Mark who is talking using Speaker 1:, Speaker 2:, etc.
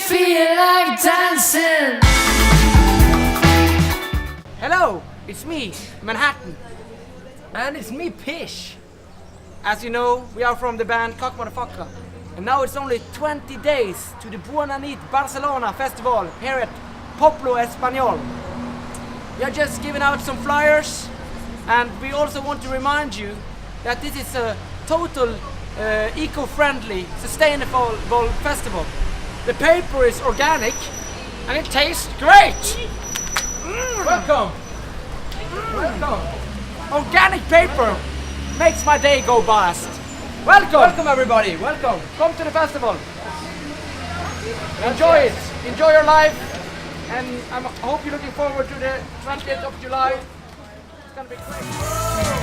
Speaker 1: feel like dancing.
Speaker 2: Hello, it's me, Manhattan. And it's me, Pish. As you know, we are from the band KAKKMADDAFAKKA. And now it's only 20 days to the Bona Nit Barcelona festival here at Poble Espanyol. We are just giving out some flyers, and we also want to remind you that this is a total eco-friendly, sustainable festival. The paper is organic and it tastes great! Welcome! Welcome! Organic paper makes my day go past. Welcome! Welcome everybody, welcome! Come to the festival. Enjoy it, enjoy your life, and I hope you're looking forward to the 20th of July. It's gonna be great.